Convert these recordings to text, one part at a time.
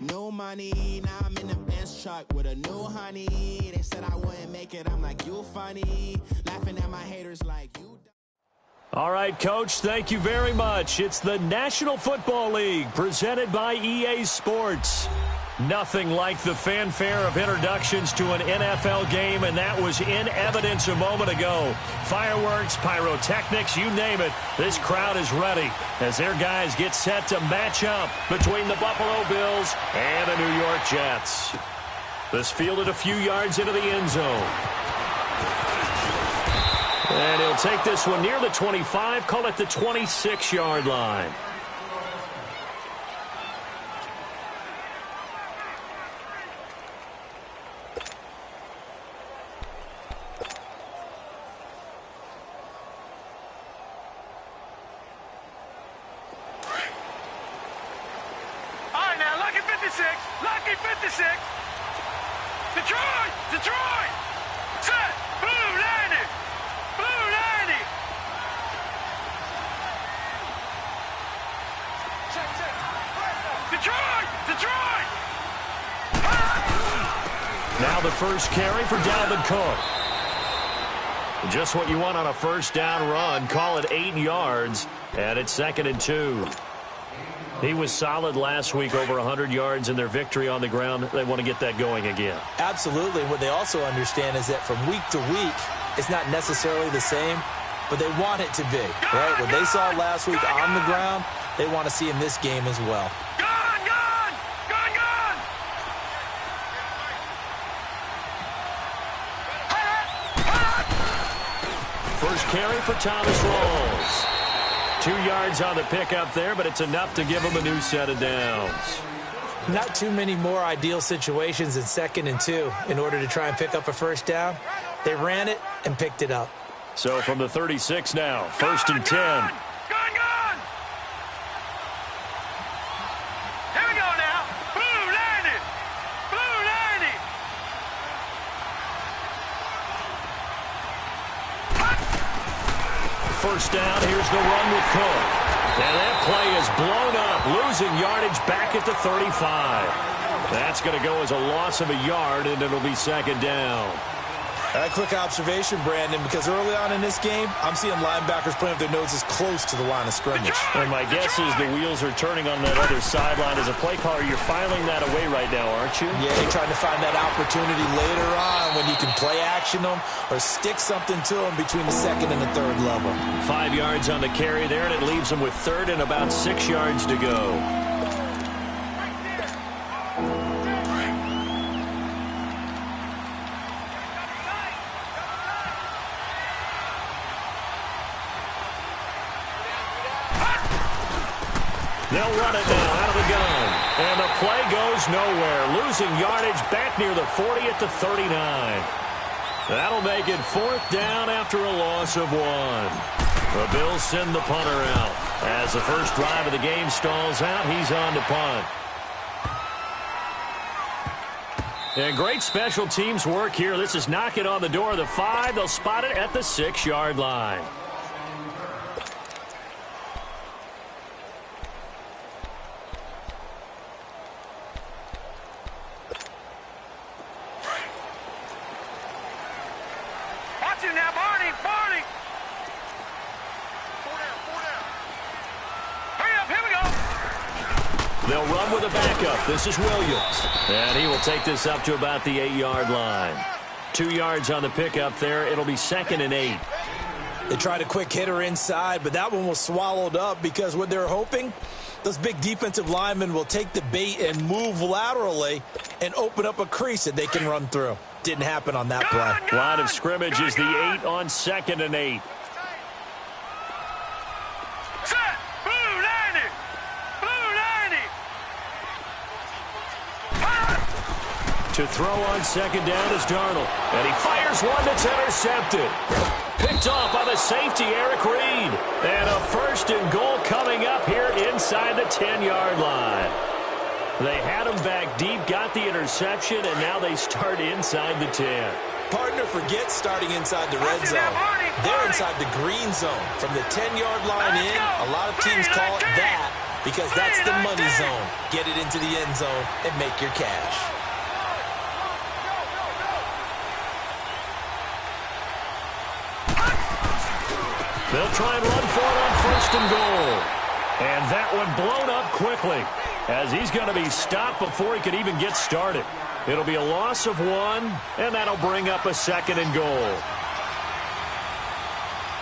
No money, now I'm in the Benz truck with a new honey. They said I wouldn't make it, I'm like, you funny. Laughing at my haters like you. All right, Coach, thank you very much. It's the National Football League presented by EA Sports. Nothing like the fanfare of introductions to an NFL game, and that was in evidence a moment ago. Fireworks, pyrotechnics, you name it. This crowd is ready as their guys get set to match up between the Buffalo Bills and the New York Jets. This fielded a few yards into the end zone. And he'll take this one near the 25, call it the 26-yard line. All right, now, lucky 56, lucky 56. Detroit, Detroit. Set, blue, landing. Blue 90! Detroit! Detroit! Now the first carry for Dalvin Cook. Just what you want on a first down run. Call it 8 yards, and it's 2nd and 2. He was solid last week, over 100 yards in their victory on the ground. They want to get that going again. Absolutely. What they also understand is that from week to week, it's not necessarily the same, but they want it to be, right? What they saw last week on the ground, they want to see in this game as well. Gone, gone! Gone, gone! First carry for Thomas Rawls. 2 yards on the pickup there, but it's enough to give him a new set of downs. Not too many more ideal situations in 2nd and 2 in order to try and pick up a first down. They ran it and picked it up. So from the 36 now, 1st and 10. Gone, gone! Here we go now. Blue landed. Blue landed. First down, here's the run with Cook. And that play is blown up, losing yardage back at the 35. That's going to go as a loss of a yard, and it'll be 2nd down. A quick observation, Brandon, because early on in this game, I'm seeing linebackers putting up their noses close to the line of scrimmage. And my guess is the wheels are turning on that other sideline. As a play caller, you're filing that away right now, aren't you? Yeah, you're trying to find that opportunity later on when you can play action them or stick something to them between the 2nd and the 3rd level. 5 yards on the carry there, and it leaves them with 3rd and about 6 yards to go. They'll run it now out of the gun. And the play goes nowhere. Losing yardage back near the 40 at the 39. That'll make it 4th down after a loss of 1. The Bills send the punter out. As the first drive of the game stalls out, he's on to punt. And great special teams work here. This is knocking on the door of the 5. They'll spot it at the 6-yard line. They'll run with a backup. This is Williams. And he will take this up to about the 8-yard line. 2 yards on the pickup there. It'll be 2nd and 8. They tried a quick hitter inside, but that one was swallowed up because what they're hoping, those big defensive linemen will take the bait and move laterally and open up a crease that they can run through. Didn't happen on that play. Line of scrimmage is the 8 on 2nd and 8. To throw on 2nd down is Darnold. And he fires one that's intercepted. Picked off by the safety, Eric Reed. And a 1st and goal coming up here inside the 10-yard line. They had him back deep, got the interception, and now they start inside the 10. Partner, forget starting inside the red zone. They're inside the green zone. From the 10-yard line in, a lot of teams call it that. because that's the money zone. Get it into the end zone and make your cash. They'll try and run for it on 1st and goal. And that one blown up quickly as he's going to be stopped before he could even get started. It'll be a loss of 1, and that'll bring up a 2nd and goal.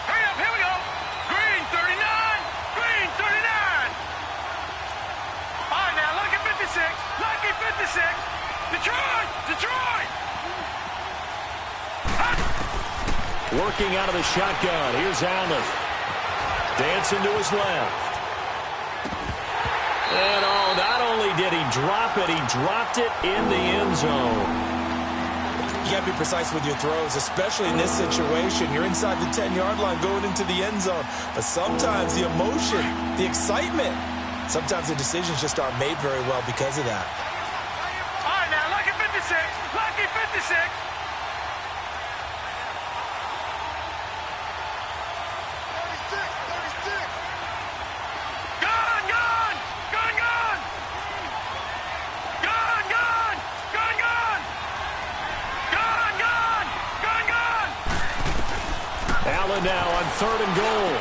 Hurry up, here we go. Green 39, green 39. All right, now, lucky 56, lucky 56. Detroit, Detroit. Working out of the shotgun. Here's Allen. Dancing to his left. And not only did he drop it, he dropped it in the end zone. You got to be precise with your throws, especially in this situation. You're inside the 10-yard line going into the end zone. But sometimes the emotion, the excitement, sometimes the decisions just aren't made very well because of that. All right, now, lucky 56, lucky 56. Now on 3rd and goal.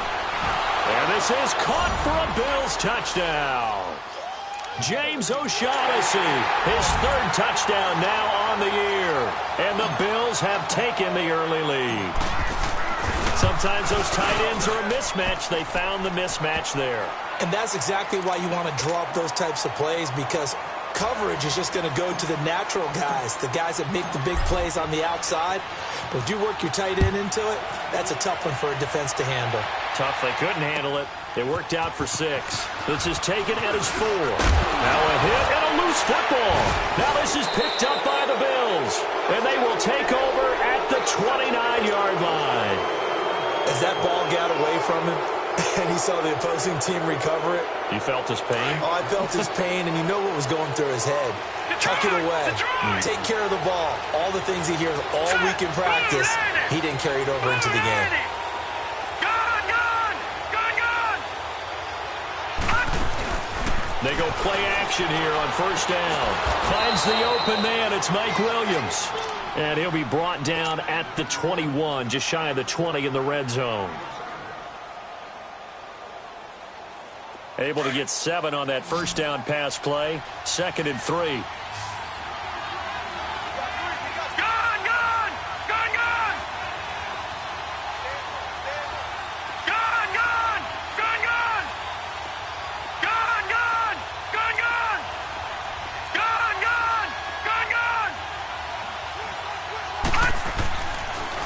And this is caught for a Bills touchdown. James O'Shaughnessy, his 3rd touchdown now on the year. And the Bills have taken the early lead. Sometimes those tight ends are a mismatch. They found the mismatch there. And that's exactly why you want to draw up those types of plays, because coverage is just going to go to the natural guys, the guys that make the big plays on the outside. But if you work your tight end into it, that's a tough one for a defense to handle. Tough. They couldn't handle it. It worked out for 6. This is taken at his 4. Now a hit and a loose football. Now this is picked up by the Bills. And they will take over at the 29-yard line. As that ball got away from him, and he saw the opposing team recover it. You felt his pain? Oh, I felt his pain, and you know what was going through his head. Tuck it away. Take care of the ball. All the things he hears all week in practice, he didn't carry it over into the game. They go play action here on 1st down. Finds the open man. It's Mike Williams. And he'll be brought down at the 21, just shy of the 20 in the red zone. Able to get 7 on that 1st down pass play. 2nd and 3.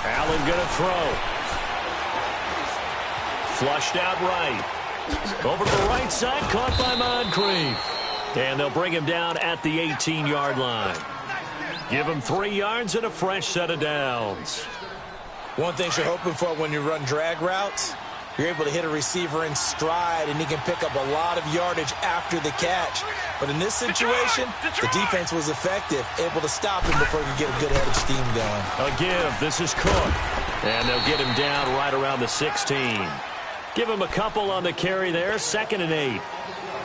Allen gonna throw. Flushed out right. Over to the right side, caught by Moncrief. And they'll bring him down at the 18-yard line. Give him 3 yards and a fresh set of downs. One thing you're hoping for when you run drag routes, you're able to hit a receiver in stride, and he can pick up a lot of yardage after the catch. But in this situation, the defense was effective, able to stop him before he could get a good head of steam going. A give. This is Cook. And they'll get him down right around the 16. Give him a couple on the carry there. 2nd and 8.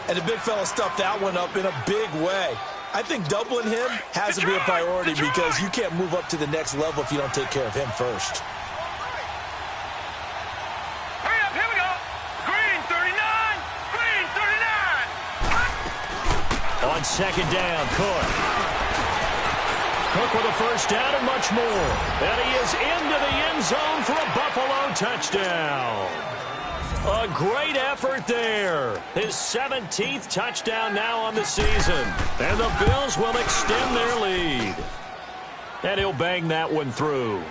And the big fella stuffed that one up in a big way. I think doubling him has to be a priority because you can't move up to the next level if you don't take care of him first. Hurry up, here we go. Green 39, green 39. On 2nd down, Cook. Cook with a 1st down and much more. And he is into the end zone for a Buffalo touchdown. A great effort there. His 17th touchdown now on the season. And the Bills will extend their lead. And he'll bang that one through.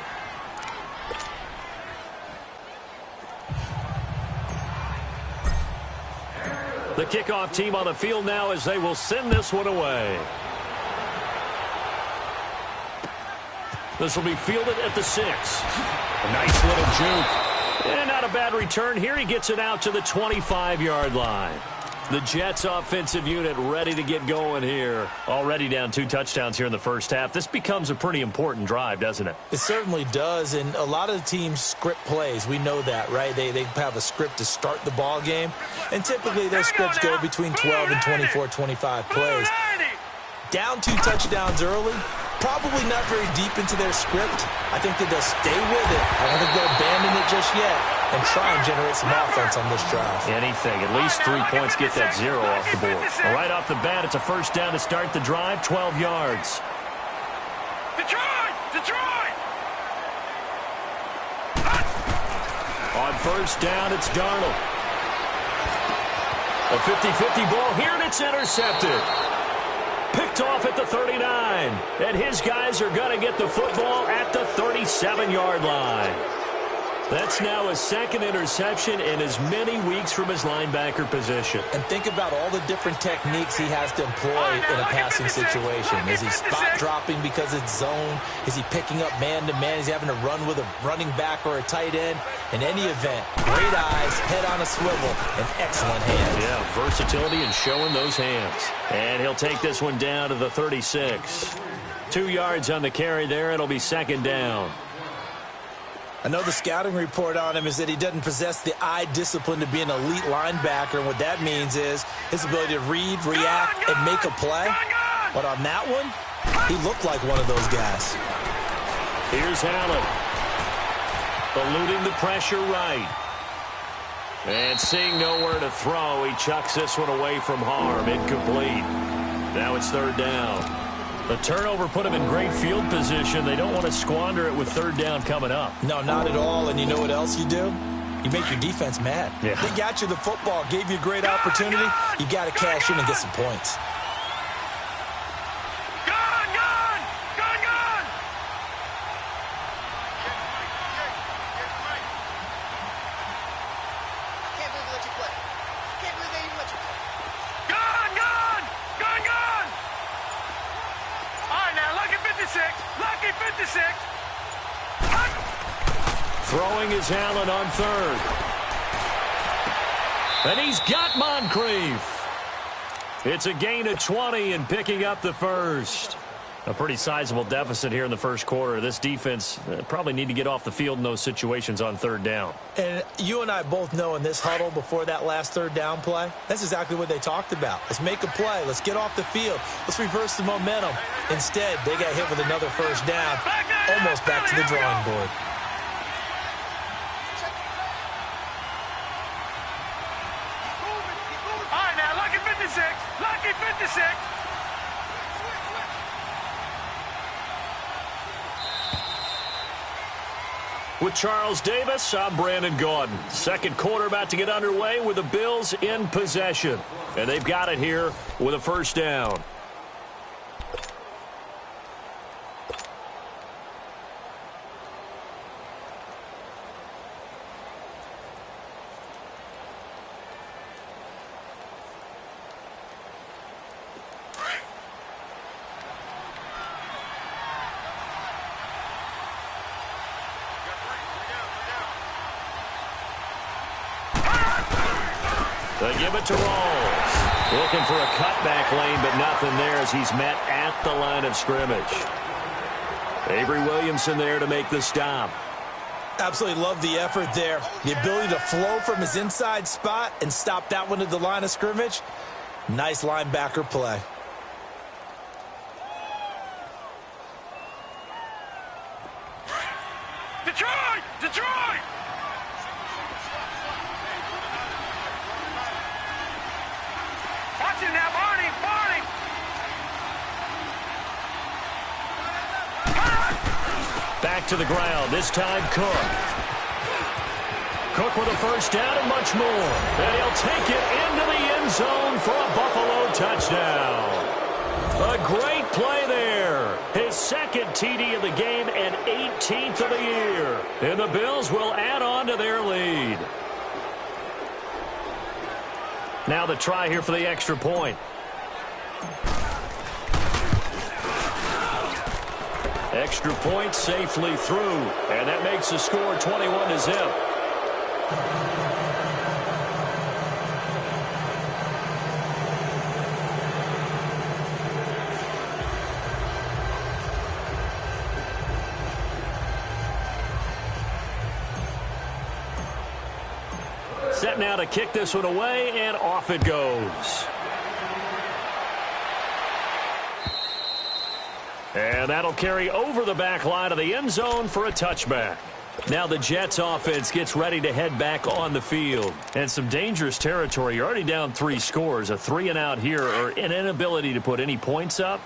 The kickoff team on the field now as they will send this one away. This will be fielded at the 6. A nice little juke. And not a bad return here. He gets it out to the 25-yard line. The Jets offensive unit ready to get going here. Already down 2 touchdowns here in the first half. This becomes a pretty important drive, doesn't it? It certainly does, and a lot of the teams script plays. We know that, right? They have a script to start the ball game, and typically their scripts go between 12 and 24, 25 plays. Down 2 touchdowns early, probably not very deep into their script. I think that they'll stay with it. I don't think they'll abandon it just yet and try and generate some offense on this drive. Anything. At least 3 points, get that 0 off the board. Right off the bat, it's a first down to start the drive, 12 yards. Detroit! Detroit! On first down, it's Darnold. A 50-50 ball here, and it's intercepted. Picked off at the 39. And his guys are going to get the football at the 37-yard line. That's now a second interception in as many weeks from his linebacker position. And think about all the different techniques he has to employ in a passing situation. Is he spot dropping because it's zone? Is he picking up man-to-man? Is he having to run with a running back or a tight end? In any event, great eyes, head on a swivel, and excellent hands. Yeah, versatility and showing those hands. And he'll take this one down to the 36. 2 yards on the carry there. It'll be second down. I know the scouting report on him is that he doesn't possess the eye discipline to be an elite linebacker. And what that means is his ability to read, react, and make a play. But on that one, he looked like one of those guys. Here's Allen. Eluding the pressure right. And seeing nowhere to throw, he chucks this one away from harm. Incomplete. Now it's third down. The turnover put him in great field position. They don't want to squander it with third down coming up. No, not at all. And you know what else you do? You make your defense mad. Yeah. They got you the football, gave you a great opportunity. You got to cash in and get some points. Gone! Gone! Gone! Gone! Can't believe they let you play. Can't believe they even let you play. Gone! Gone! Gone! Gone! All right, now, lucky 56. Lucky 56. Throwing is Allen on third. And he's got Moncrief. It's a gain of 20 and picking up the first. A pretty sizable deficit here in the first quarter. This defense probably need to get off the field in those situations on third down. And you and I both know in this huddle before that last third down play, that's exactly what they talked about. Let's make a play. Let's get off the field. Let's reverse the momentum. Instead, they got hit with another first down, almost back to the drawing board. All right, now, lucky 56. Lucky 56. With Charles Davis, I'm Brandon Gaudin. Second quarter about to get underway with the Bills in possession. And they've got it here with a first down. They give it to Rawls. Looking for a cutback lane, but nothing there as he's met at the line of scrimmage. Avery Williamson there to make the stop. Absolutely love the effort there. The ability to flow from his inside spot and stop that one at the line of scrimmage. Nice linebacker play. Detroit! Detroit! Watch it now, Barney! Barney! Back to the ground. This time, Cook. Cook with a first down and much more. And he'll take it into the end zone for a Buffalo touchdown. A great play there. His second TD of the game and 18th of the year. And the Bills will add on to their lead. Now the try here for the extra point. Extra point safely through. And that makes the score 21-0. Set now to kick this one away, and off it goes. And that'll carry over the back line of the end zone for a touchback. Now the Jets offense gets ready to head back on the field. And some dangerous territory. You're already down 3 scores. A 3-and-out here, or an inability to put any points up.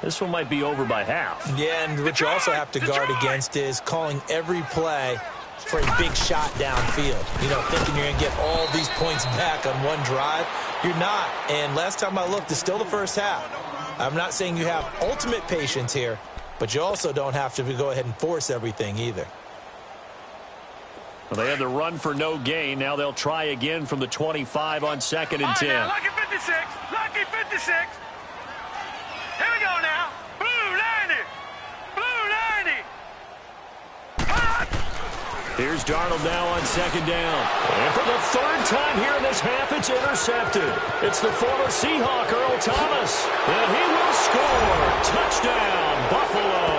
This one might be over by half. Yeah, and what you also have to guard against is calling every play for a big shot downfield. You know, thinking you're going to get all these points back on one drive. You're not. And last time I looked, it's still the first half. I'm not saying you have ultimate patience here, but you also don't have to go ahead and force everything either. Well, they had the run for no gain. Now they'll try again from the 25 on 2nd and 10. Now, lucky 56. Lucky 56. Here we go now. Blue 90. Blue 90. Here's Darnold now on 2nd down. And for the 3rd time here in this half, it's intercepted. It's the former Seahawk, Earl Thomas. And he will score. Touchdown, Buffalo.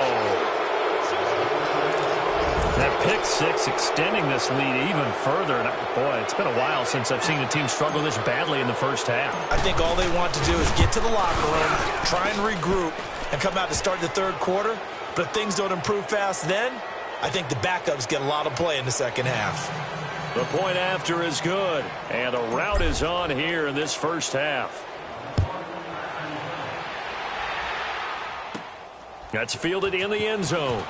That pick 6 extending this lead even further. And boy, it's been a while since I've seen a team struggle this badly in the first half. I think all they want to do is get to the locker room, try and regroup, and come out to start the 3rd quarter. But if things don't improve fast then, I think the backups get a lot of play in the 2nd half. The point after is good. And a rout is on here in this first half. That's fielded in the end zone.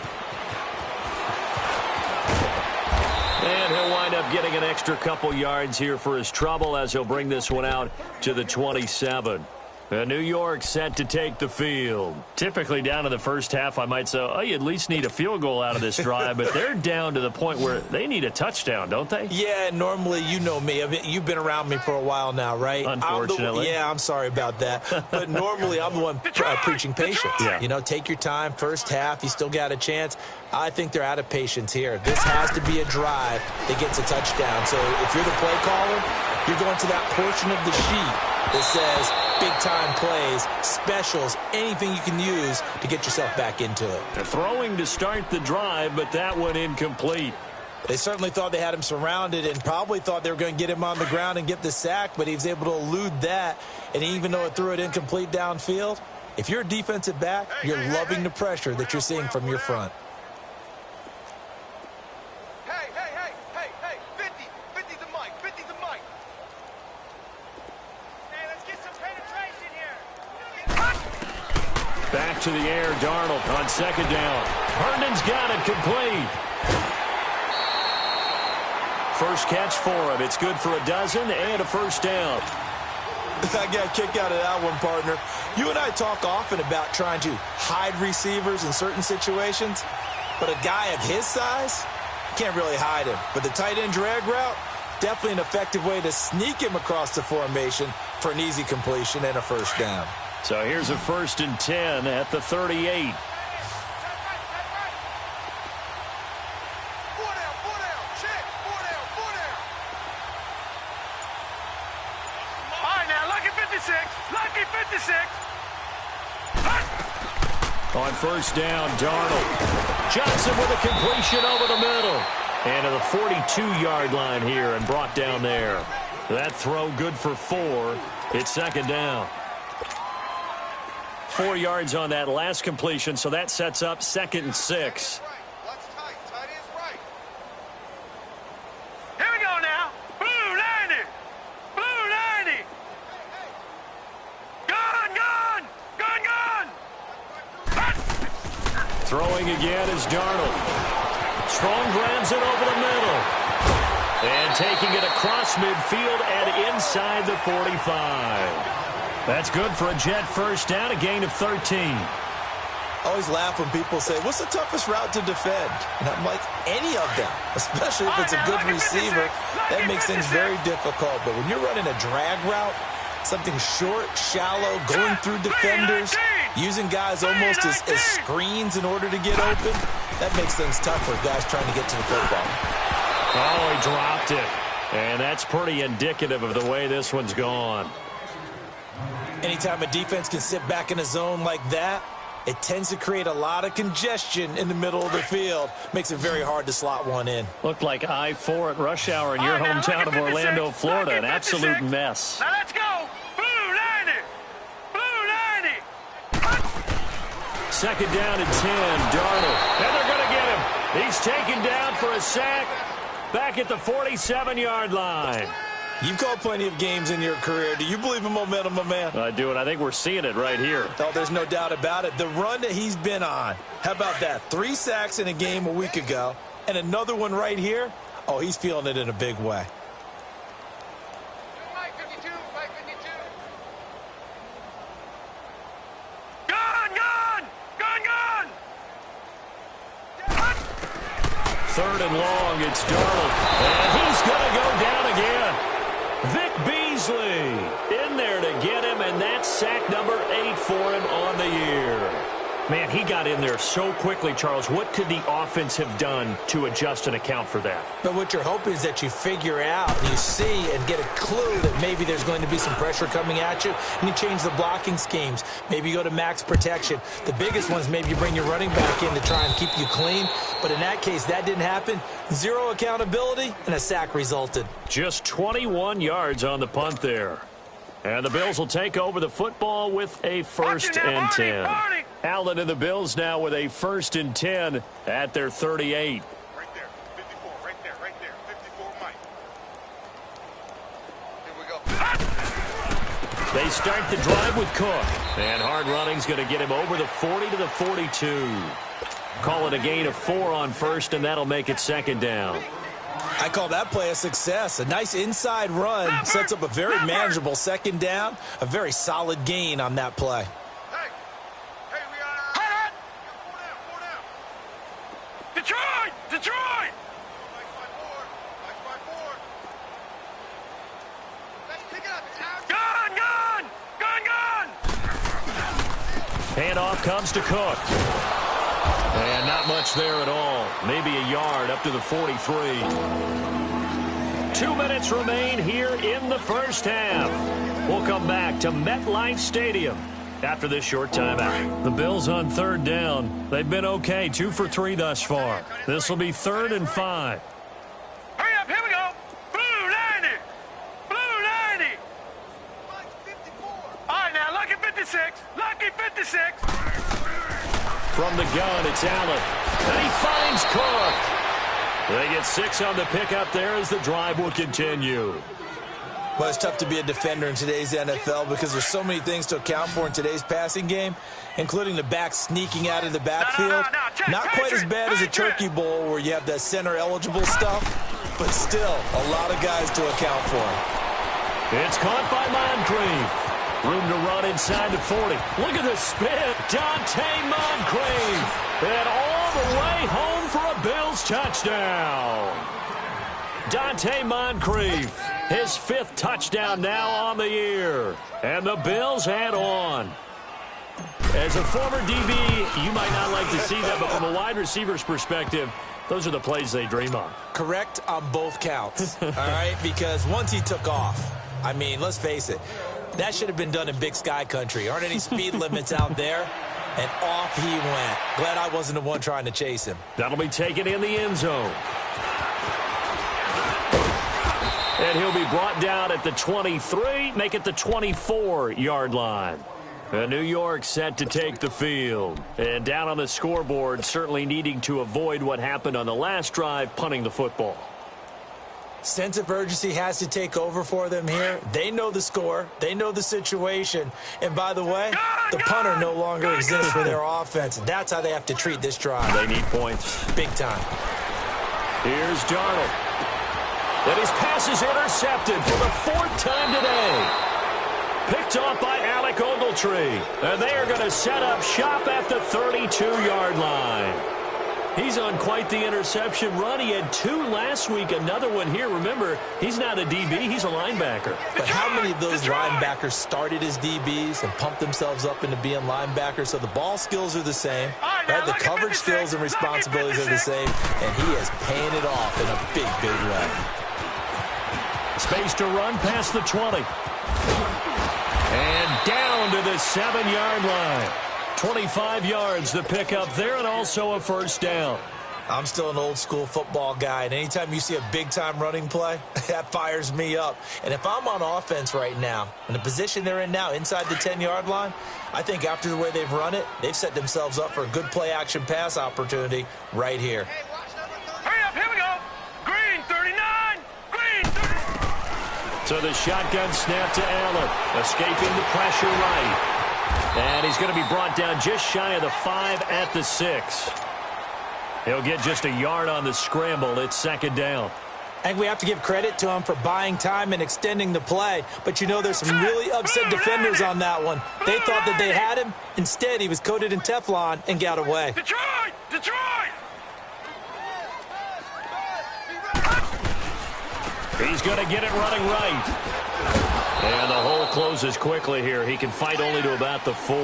And he'll wind up getting an extra couple yards here for his trouble as he'll bring this one out to the 27. New York set to take the field. Typically down in the first half, I might say, oh, you at least need a field goal out of this drive, but they're down to the point where they need a touchdown, don't they? Yeah, normally, you know me. I mean, you've been around me for a while now, right? Unfortunately. I'm sorry about that. But normally, I'm the one preaching patience. Yeah. You know, take your time. First half, you still got a chance. I think they're out of patience here. This has to be a drive that gets a touchdown. So if you're the play caller, you're going to that portion of the sheet that says big-time plays, specials, anything you can use to get yourself back into it. They're throwing to start the drive, but that one incomplete. They certainly thought they had him surrounded and probably thought they were going to get him on the ground and get the sack, but he was able to elude that. And even though it threw it incomplete downfield, if you're a defensive back, you're loving the pressure that you're seeing from your front. Back to the air, Darnold on 2nd down. Herndon's got it complete. First catch for him. It's good for a dozen and a first down. I got a kick out of that one, partner. You and I talk often about trying to hide receivers in certain situations, but a guy of his size, can't really hide him. But the tight end drag route, definitely an effective way to sneak him across the formation for an easy completion and a first down. So here's a 1st and 10 at the 38. Lucky 56. On 1st down, Darnold. Johnson with a completion over the middle. And to the 42-yard line here and brought down there. That throw good for 4. It's 2nd down. 4 yards on that last completion, so that sets up 2nd and 6. Here we go now. Blue 90. Blue 90. Gun. Throwing again is Darnold. Strong grabs it over the middle. And taking it across midfield and inside the 45. That's good for a Jet first down, a gain of 13. I always laugh when people say, what's the toughest route to defend? And I'm like, any of them, especially if it's a good receiver. That makes things very difficult. But when you're running a drag route, something short, shallow, going through defenders, using guys almost as screens in order to get open, that makes things tough for guys trying to get to the football. Oh, he dropped it. And that's pretty indicative of the way this one's gone. Anytime a defense can sit back in a zone like that, It tends to create a lot of congestion in the middle of the field. Makes it very hard to slot one in. Looked like I-4 at rush hour in your hometown of Orlando, Florida. An absolute mess. Now let's go. Blue 90. Blue 90. Second down and 10. Darnold. And they're going to get him. He's taken down for a sack back at the 47-yard line. You've called plenty of games in your career. Do you believe in momentum, my man? I do, and I think we're seeing it right here. Oh, there's no doubt about it. The run that he's been on, how about that? 3 sacks in a game a week ago, and another one right here. Oh, he's feeling it in a big way. Mike 52. Gone. Third and long, it's Darnold. And he's going to go down again. Vic Beasley in there to get him, and that's sack number 8 for him on the year. Man, he got in there so quickly, Charles. What could the offense have done to adjust and account for that? But what you're hoping is that you figure out, you see, and get a clue that maybe there's going to be some pressure coming at you, and you change the blocking schemes. Maybe you go to max protection. The biggest ones, maybe you bring your running back in to try and keep you clean. But in that case, that didn't happen. 0 accountability, and a sack resulted. Just 21 yards on the punt there. And the Bills will take over the football with a first and 10. Allen and the Bills now with a first and 10 at their 38. Right there. 54. Right there. 54, Mike. Here we go. They start the drive with Cook. And hard running's going to get him over the 40 to the 42. Call it a gain of 4 on first, and that'll make it second down. I call that play a success. A nice inside run sets up a very manageable second down. A very solid gain on that play. Hey, we are hot. 4 down. Detroit. Mike 5-4. Let's pick it up. Gone. Handoff comes to Cook. And not much there at all. Maybe a yard up to the 43. 2 minutes remain here in the first half. We'll come back to MetLife Stadium after this short timeout. The Bills on third down. They've been okay, 2 for 3 thus far. This will be 3rd and 5. Hurry up, here we go. Blue 90. Mike 54. All right, now, lucky 56. From the gun, it's Allen. And he finds Cook. They get 6 on the pickup there as the drive will continue. Well, it's tough to be a defender in today's NFL because there's so many things to account for in today's passing game, including the back sneaking out of the backfield. Not quite as bad as a Turkey Bowl where you have that center-eligible stuff, but still a lot of guys to account for. It's caught by Moncrief. Room to run inside the 40. Look at the spin. Dante Moncrief. And all the way home for a Bills touchdown. Dante Moncrief. His 5th touchdown now on the year. And the Bills head on. As a former DB, you might not like to see that, but from a wide receiver's perspective, those are the plays they dream of. Correct on both counts, all right? Because once he took off, I mean, let's face it, that should have been done in Big Sky Country. Aren't any speed limits out there? And off he went. Glad I wasn't the one trying to chase him. That'll be taken in the end zone. And he'll be brought down at the 23, make it the 24-yard line. New York set to take the field. And down on the scoreboard, certainly needing to avoid what happened on the last drive, punting the football. Sense of urgency has to take over for them here. They know the score. They know the situation. And by the way, the punter no longer exists for their offense. That's how they have to treat this drive. They need points. Big time. Here's Darnold. And his pass is intercepted for the 4th time today. Picked off by Alec Ogletree. And they are going to set up shop at the 32-yard line. He's on quite the interception run. He had 2 last week, another one here. Remember, he's not a DB, he's a linebacker. But how many of those linebackers started as DBs and pumped themselves up into being linebackers? So the ball skills are the same, right? The coverage skills and responsibilities are the same, and he is paying it off in a big, big way. Space to run past the 20. And down to the 7-yard line. 25 yards the pickup there, and also a first down. I'm still an old-school football guy, and anytime you see a big-time running play, that fires me up. And if I'm on offense right now, in the position they're in now, inside the 10-yard line, I think after the way they've run it, they've set themselves up for a good play-action pass opportunity right here. Hurry up, here we go. Green 39, green 39. So the shotgun snap to Allen, escaping the pressure right. And he's going to be brought down just shy of the 5 at the 6. He'll get just a yard on the scramble. It's second down. I think we have to give credit to him for buying time and extending the play. But, you know, there's some really upset defenders on that one. They thought that they had him. Instead, he was coated in Teflon and got away. Detroit! Detroit! He's going to get it running right. And the hole closes quickly here. He can fight only to about the 4.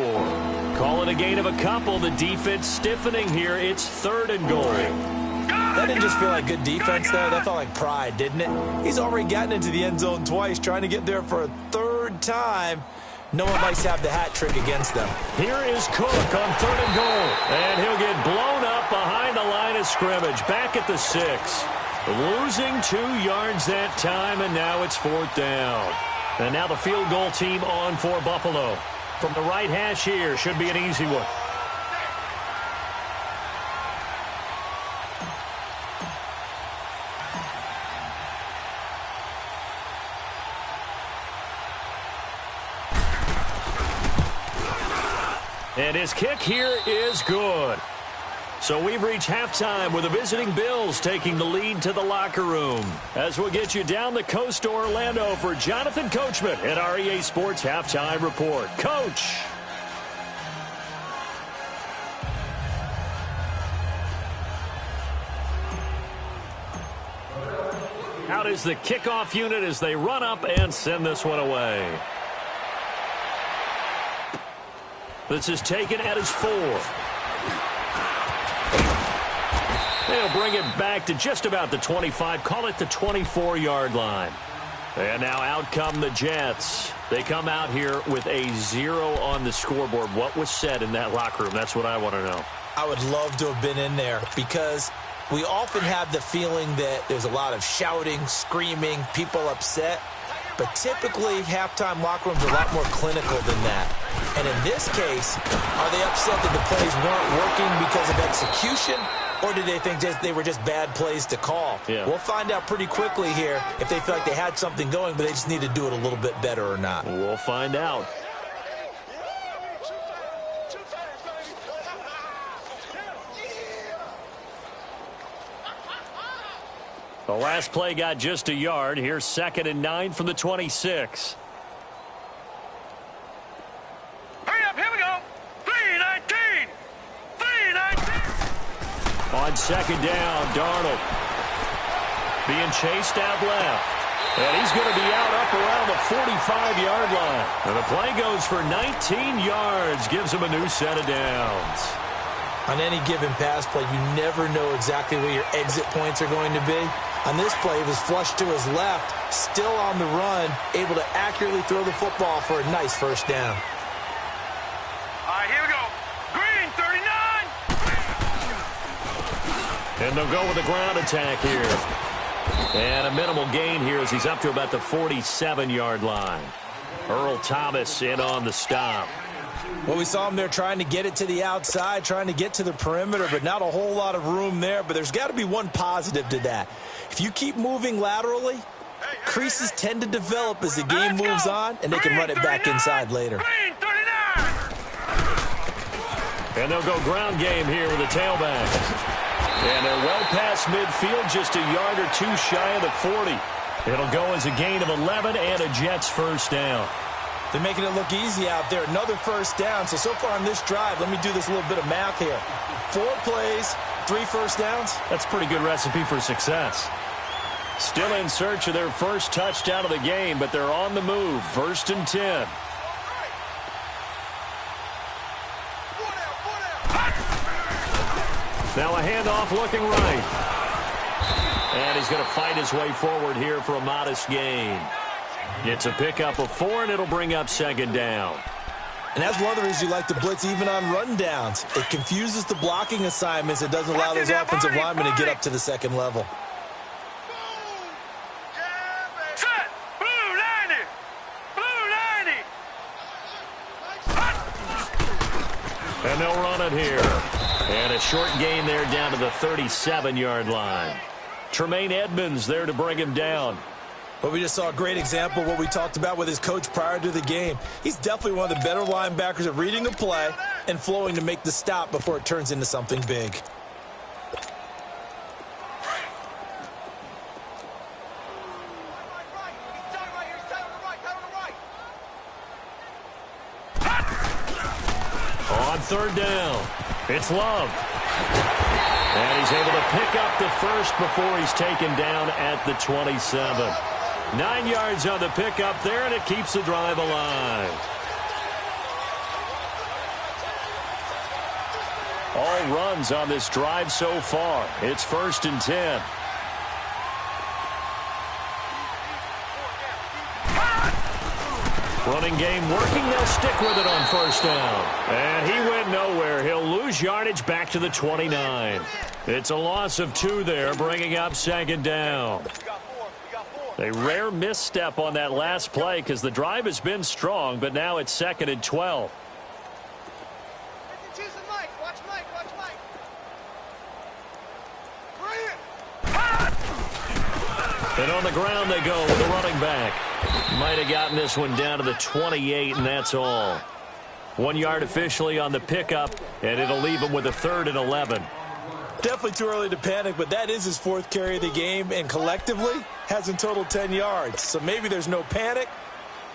Call it a gain of a couple. The defense stiffening here. It's 3rd and goal. That didn't just feel like good defense there. That felt like pride, didn't it? He's already gotten into the end zone twice, trying to get there for a 3rd time. No one likes to have the hat trick against them. Here is Cook on 3rd and goal. And he'll get blown up behind the line of scrimmage. Back at the 6. Losing 2 yards that time, and now it's 4th down. And now the field goal team on for Buffalo. From the right hash here, should be an easy one. And his kick here is good. So we've reached halftime with the visiting Bills taking the lead to the locker room. As we'll get you down the coast to Orlando for Jonathan Coachman at our EA Sports Halftime Report. Coach. Out is the kickoff unit as they run up and send this one away. This is taken at his 4. They'll bring it back to just about the 25, call it the 24-yard line. And now out come the Jets. They come out here with a 0 on the scoreboard. What was said in that locker room? That's what I want to know. I would love to have been in there because we often have the feeling that there's a lot of shouting, screaming, people upset. But typically, halftime locker rooms are a lot more clinical than that. And in this case, are they upset that the plays weren't working because of execution? Or did they think they were just bad plays to call? Yeah. We'll find out pretty quickly here if they feel like they had something going, but they just need to do it a little bit better or not. We'll find out. The last play got just a yard. Here's 2nd and 9 from the 26. Hurry up, here we go. 3-19. 3-19. On 2nd down, Darnold being chased out left. And he's going to be out up around the 45-yard line. And the play goes for 19 yards. Gives him a new set of downs. On any given pass play, you never know exactly where your exit points are going to be. On this play, he was flushed to his left, still on the run, able to accurately throw the football for a nice first down. All right, here we go. Green 39. And they'll go with a ground attack here. And a minimal gain here as he's up to about the 47-yard line. Earl Thomas in on the stop. Well, we saw him there trying to get it to the outside, trying to get to the perimeter, but not a whole lot of room there. But there's got to be one positive to that. If you keep moving laterally, creases tend to develop as the game moves on, and they can run it back inside later. Green 39. And they'll go ground game here with the tailback. And they're well past midfield, just a yard or two shy of the 40. It'll go as a gain of 11 and a Jets first down. They're making it look easy out there. Another first down. So far on this drive, let me do this little bit of math here. 4 plays, 3 first downs. That's a pretty good recipe for success. Still in search of their first touchdown of the game, but they're on the move. 1st and 10. Now a handoff looking right. And he's going to fight his way forward here for a modest gain. It's a pickup of 4, and it'll bring up 2nd down. And that's one of the reasons you like to blitz even on rundowns. It confuses the blocking assignments. It doesn't allow those offensive linemen to get up to the second level. Set. Blue 90. Blue 90. And they'll run it here. And a short gain there down to the 37-yard line. Tremaine Edmonds there to bring him down. But we just saw a great example of what we talked about with his coach prior to the game. He's definitely one of the better linebackers at reading a play and flowing to make the stop before it turns into something big. On third down, it's Love. And he's able to pick up the first before he's taken down at the 27. 9 yards on the pickup there, and it keeps the drive alive. All runs on this drive so far. It's 1st and 10. Running game working. They'll stick with it on 1st down. And he went nowhere. He'll lose yardage back to the 29. It's a loss of 2 there, bringing up 2nd down. A rare misstep on that last play because the drive has been strong, but now it's 2nd and 12. And on the ground they go with the running back. Might have gotten this one down to the 28, and that's all. 1 yard officially on the pickup, and it'll leave him with a 3rd and 11. Definitely too early to panic, but that is his 4th carry of the game, and collectively has in total 10 yards. So maybe there's no panic,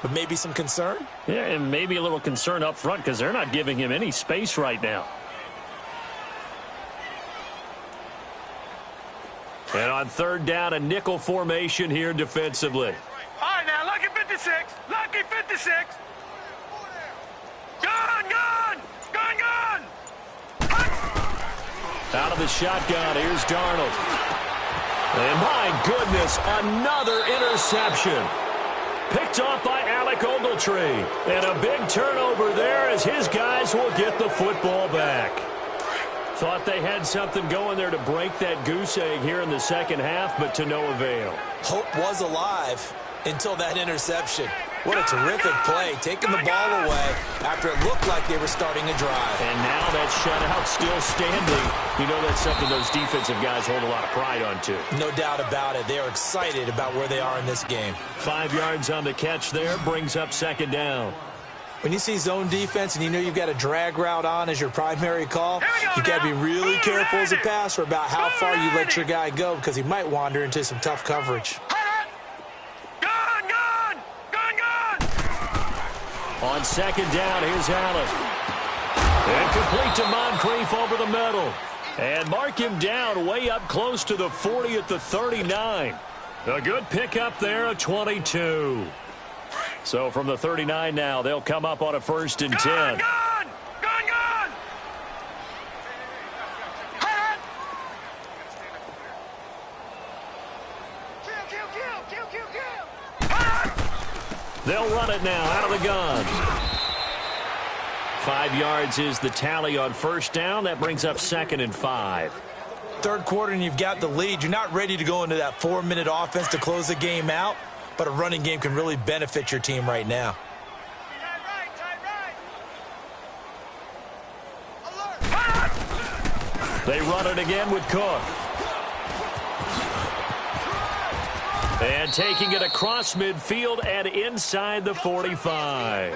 but maybe some concern. Yeah, and maybe a little concern up front because they're not giving him any space right now. And on 3rd down, a nickel formation here defensively. All right, now, lucky 56. Lucky 56. Gun, gun, gun, gun. Out of the shotgun, here's Darnold. And my goodness, another interception. Picked off by Alec Ogletree. And a big turnover there as his guys will get the football back. Thought they had something going there to break that goose egg here in the second half, but to no avail. Hope was alive until that interception. What a terrific play, taking the ball away after it looked like they were starting a drive. And now that shutout still standing. You know that's something those defensive guys hold a lot of pride on, too. No doubt about it. They are excited about where they are in this game. 5 yards on the catch there, brings up 2nd down. When you see zone defense and you know you've got a drag route on as your primary call, you've got to be really careful as a passer about how far you let your guy go because he might wander into some tough coverage. On 2nd down, here's Allen. And complete to Moncrief over the middle. And mark him down way up close to the 40 at the 39. A good pickup there, a 22. So from the 39 now, they'll come up on a 1st and 10. They'll run it now out of the gun. 5 yards is the tally on 1st down. That brings up 2nd and 5. 3rd quarter and you've got the lead. You're not ready to go into that 4-minute offense to close the game out, but a running game can really benefit your team right now. They run it again with Cook. And taking it across midfield and inside the 45.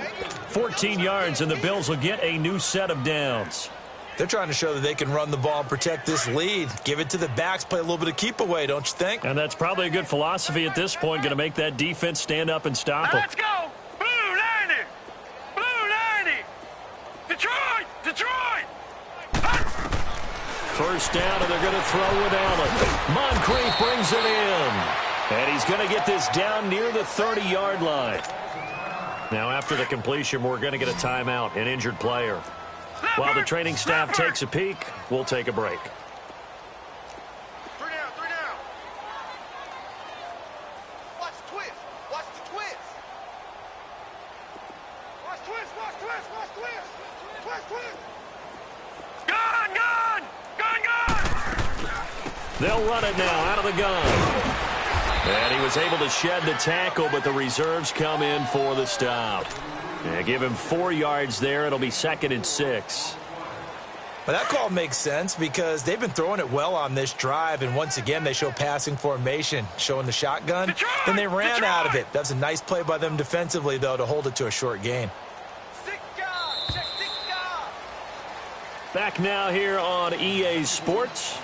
14 yards, and the Bills will get a new set of downs. They're trying to show that they can run the ball and protect this lead. Give it to the backs, play a little bit of keep away, don't you think? And that's probably a good philosophy at this point, going to make that defense stand up and stop them. Let's go! Blue 90! Blue 90! Detroit! Detroit! 1st down, and they're going to throw with Allen. Moncrief brings it in. And he's going to get this down near the 30-yard line. Now, after the completion, we're going to get a timeout, an injured player. While the training staff takes a peek, we'll take a break. 3 down, 3 down. Watch the twist. Watch the twist. Watch twist, watch twist, watch twist. Gun, gun! Gun, gun! They'll run it now out of the gun. And he was able to shed the tackle, but the reserves come in for the stop. Yeah, give him 4 yards there. It'll be 2nd and 6. Well, that call makes sense because they've been throwing it well on this drive, and once again they show passing formation, showing the shotgun, Detroit! and they ran Detroit! out of it. That's a nice play by them defensively, though, to hold it to a short gain. Back now here on EA Sports.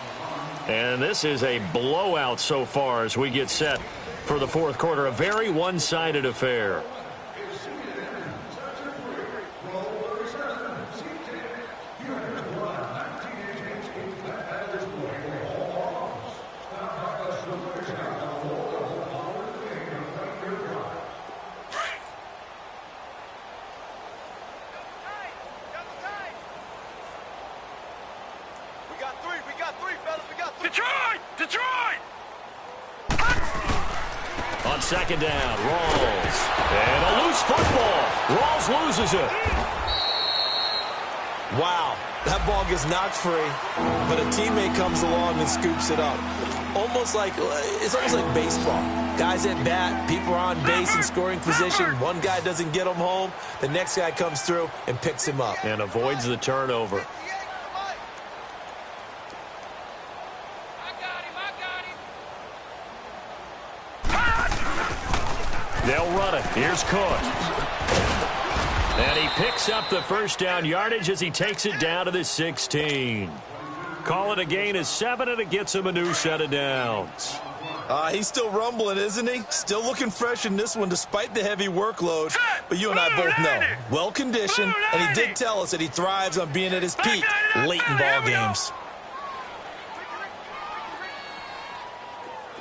And this is a blowout so far as we get set for the 4th quarter. A very one-sided affair. Detroit! Detroit! On 2nd down, Rawls. And a loose football. Rawls loses it. Wow, that ball gets knocked free, but a teammate comes along and scoops it up. It's almost like baseball. Guys at bat, people are on base in scoring position. One guy doesn't get him home. The next guy comes through and picks him up. And avoids the turnover. They'll run it. Here's Cook. And he picks up the first down yardage as he takes it down to the 16. Call it a gain of 7, and it gets him a new set of downs. He's still rumbling, isn't he? Still looking fresh in this one despite the heavy workload. But you and I both know, well-conditioned, and he did tell us that he thrives on being at his peak late in ball games.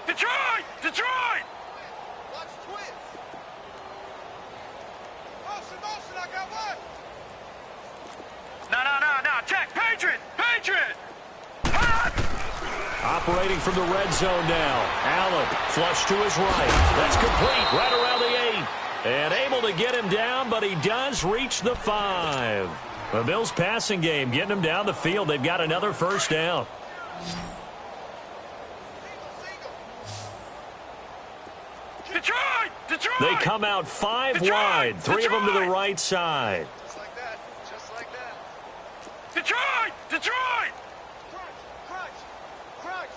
Detroit! Detroit! Watch twins. Motion, I got one. No. Check. Patriot! Patriot! Operating from the red zone now. Allen, flush to his right. That's complete, right around the 8. And able to get him down, but he does reach the 5. The Bills' passing game getting him down the field. They've got another first down. Detroit! Detroit! They come out 5 Detroit! wide, 3 of them to the Detroit! right side. Just like that. Just like that. Detroit! Detroit! Crunch.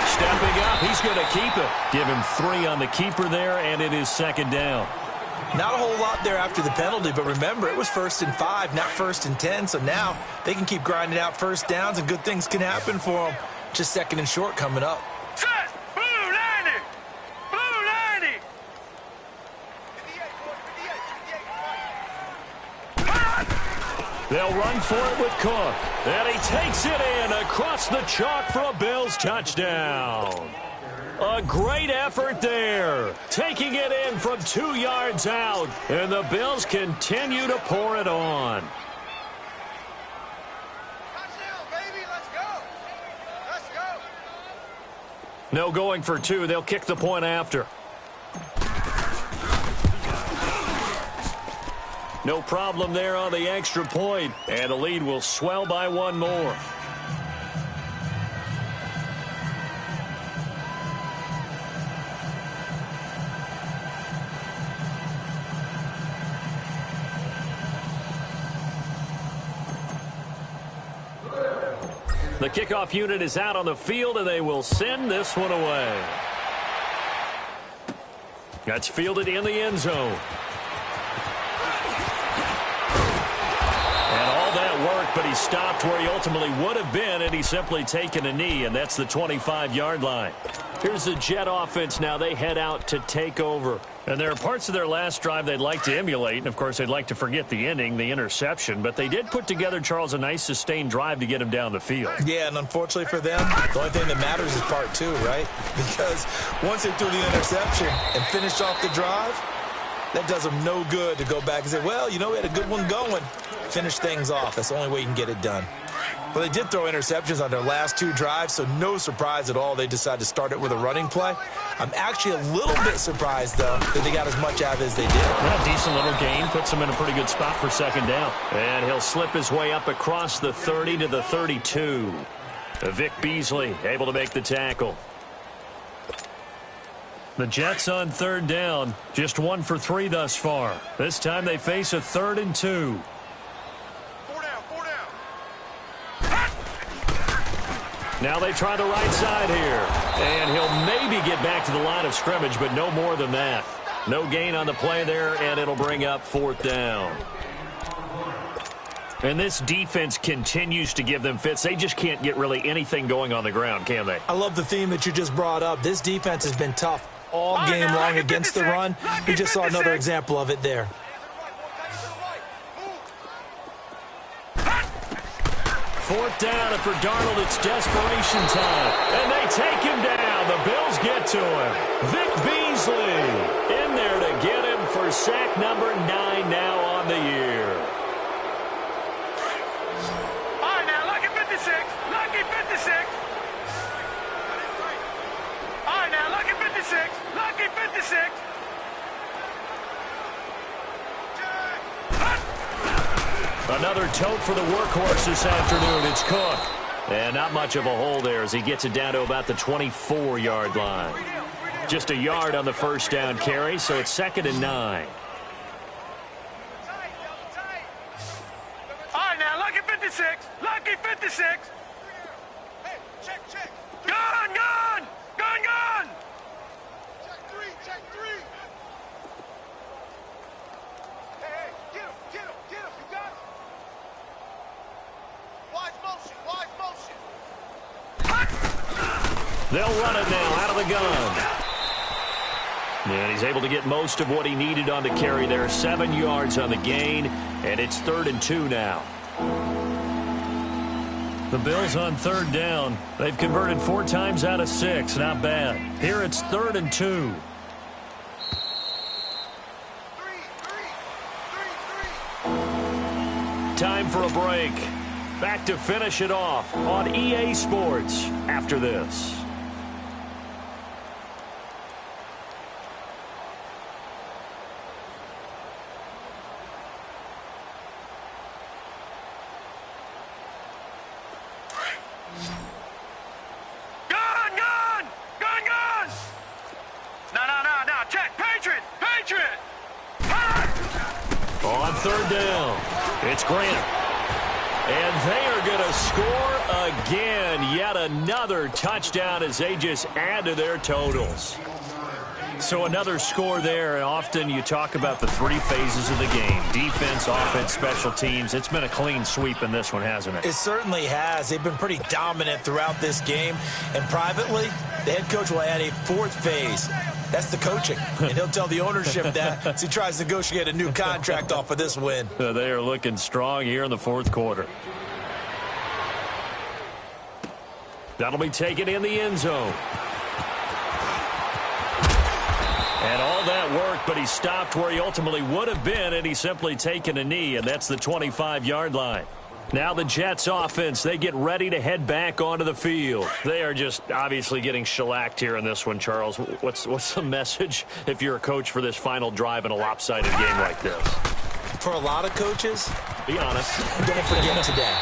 Stepping up, he's going to keep it. Give him 3 on the keeper there, and it is 2nd down. Not a whole lot there after the penalty, but remember, it was 1st and 5, not 1st and 10, so now they can keep grinding out first downs, and good things can happen for them. Just 2nd and short coming up. Set! Blue 90! Blue 90! 58, boys, 58. They'll run for it with Cook. And he takes it in across the chalk for a Bills touchdown. A great effort there. Taking it in from 2 yards out. And the Bills continue to pour it on. Touchdown, baby. Let's go. Let's go. No going for 2. They'll kick the point after. No problem there on the extra point. And the lead will swell by 1 more. The kickoff unit is out on the field, and they will send this one away. That's fielded in the end zone. And all that work, but he stopped where he ultimately would have been, and he's simply taken a knee, and that's the 25-yard line. Here's the Jet offense now. They head out to take over. And there are parts of their last drive they'd like to emulate, and, of course, they'd like to forget the ending, the interception. But they did put together, Charles, a nice sustained drive to get him down the field. Yeah, and unfortunately for them, the only thing that matters is part 2, right? Because once they threw the interception and finished off the drive, that does them no good to go back and say, well, you know, we had a good one going. Finish things off. That's the only way you can get it done. Well, they did throw interceptions on their last 2 drives, so no surprise at all they decided to start it with a running play. I'm actually a little bit surprised, though, that they got as much out of it as they did. Well, decent little gain. Puts him in a pretty good spot for second down. And he'll slip his way up across the 30 to the 32. Vic Beasley able to make the tackle. The Jets on third down. Just 1 for 3 thus far. This time they face a 3rd and 2. Now they try the right side here. And he'll maybe get back to the line of scrimmage, but no more than that. No gain on the play there, and it'll bring up 4th down. And this defense continues to give them fits. They just can't get really anything going on the ground, can they? I love the theme that you just brought up. This defense has been tough all game long against the run. We just saw another example of it there. 4th down, and for Darnold, it's desperation time. And they take him down. The Bills get to him. Vic Beasley in there to get him for sack number 9 now on the year. All right, now, lucky 56. Lucky 56. All right, now, lucky 56. Lucky 56. Another tote for the workhorse this afternoon. It's Cook. And not much of a hole there as he gets it down to about the 24-yard line. Just a yard on the first down carry, so it's 2nd and 9. All right, now, lucky 56. Lucky 56. Hey, check. Gun. Check 3. Hey, get him. You got him. Wise motion. They'll run it now out of the gun. And he's able to get most of what he needed on the carry there. 7 yards on the gain, and it's 3rd and 2 now. The Bills on third down. They've converted 4 times out of 6. Not bad. Here it's 3rd and 2. Time for a break. Back to finish it off on EA Sports after this. No. Check. Patriot. On third down, it's Grant. And they are going to score again. Yet another touchdown as they just add to their totals. So another score there. Often you talk about the 3 phases of the game. Defense, offense, special teams. It's been a clean sweep in this one, hasn't it? It certainly has. They've been pretty dominant throughout this game. And privately, the head coach will add a 4th phase. That's the coaching. And he'll tell the ownership that as he tries to negotiate a new contract off of this win. They are looking strong here in the 4th quarter. That'll be taken in the end zone. And all that worked, but he stopped where he ultimately would have been, and he's simply taken a knee, and that's the 25-yard line. Now the Jets offense, they get ready to head back onto the field. They are just obviously getting shellacked here in this one, Charles. What's the message if you're a coach for this final drive in a lopsided game like this? For a lot of coaches, be honest. Don't forget today.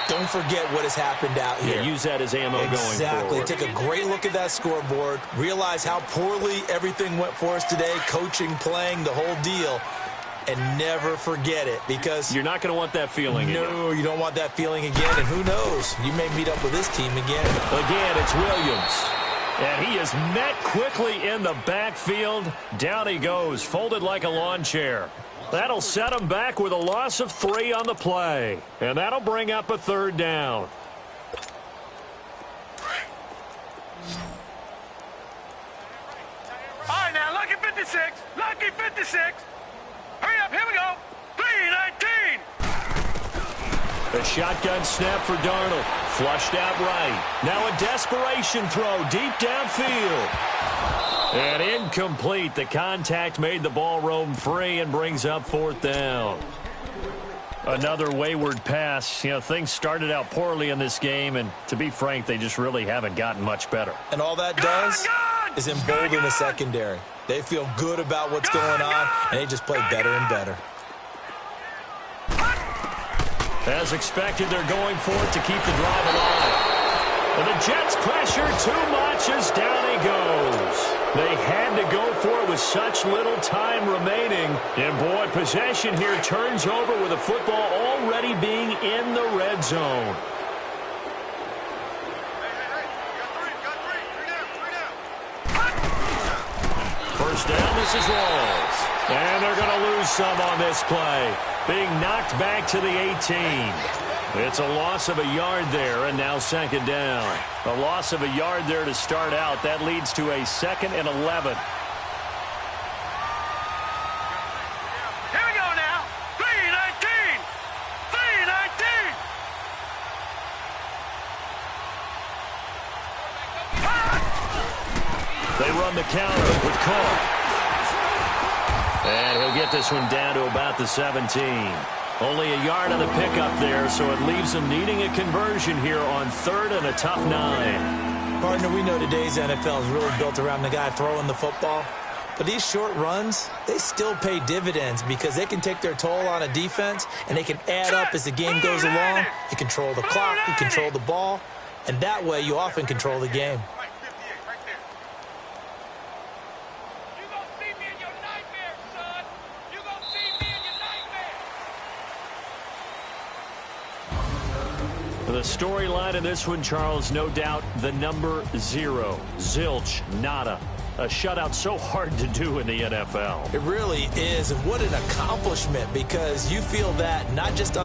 Don't forget what has happened out here. Yeah, use that as ammo going forward. Exactly. Take a great look at that scoreboard. Realize how poorly everything went for us today. Coaching, playing, the whole deal. And never forget it, because you're not going to want that feeling again. No, you don't want that feeling again. And who knows? You may meet up with this team again. Again, it's Williams. And he is met quickly in the backfield. Down he goes, folded like a lawn chair. That'll set him back with a loss of 3 on the play. And that'll bring up a 3rd down. All right, now, lucky 56. Lucky 56. Hurry up, here we go. 3-19. The shotgun snap for Darnold. Flushed out right. Now a desperation throw deep downfield. And incomplete. The contact made the ball roam free and brings up 4th down. Another wayward pass. You know, things started out poorly in this game, and to be frank, they just really haven't gotten much better. And all that does is embolden the secondary. They feel good about what's going on, and they just play better and better. As expected, they're going for it to keep the drive alive. And the Jets pressure too much as down he goes. They had to go for it with such little time remaining. And, boy, possession here turns over with the football already being in the red zone. First down, this is Rawls. And they're going to lose some on this play. Being knocked back to the 18. It's a loss of a yard there, and now second down. A loss of a yard there to start out. That leads to a 2nd and 11. Here we go now. 3-19. 3-19. They run the counter with Carr. And he'll get this one down to about the 17. Only a yard on the pickup there, so it leaves them needing a conversion here on 3rd and a tough 9. Partner, we know today's NFL is really built around the guy throwing the football. But these short runs, they still pay dividends because they can take their toll on a defense, and they can add up as the game goes along. You control the clock, you control the ball, and that way you often control the game. The storyline in this one, Charles, no doubt the number 0. Zilch, nada. A shutout so hard to do in the NFL. It really is, and what an accomplishment, because you feel that not just on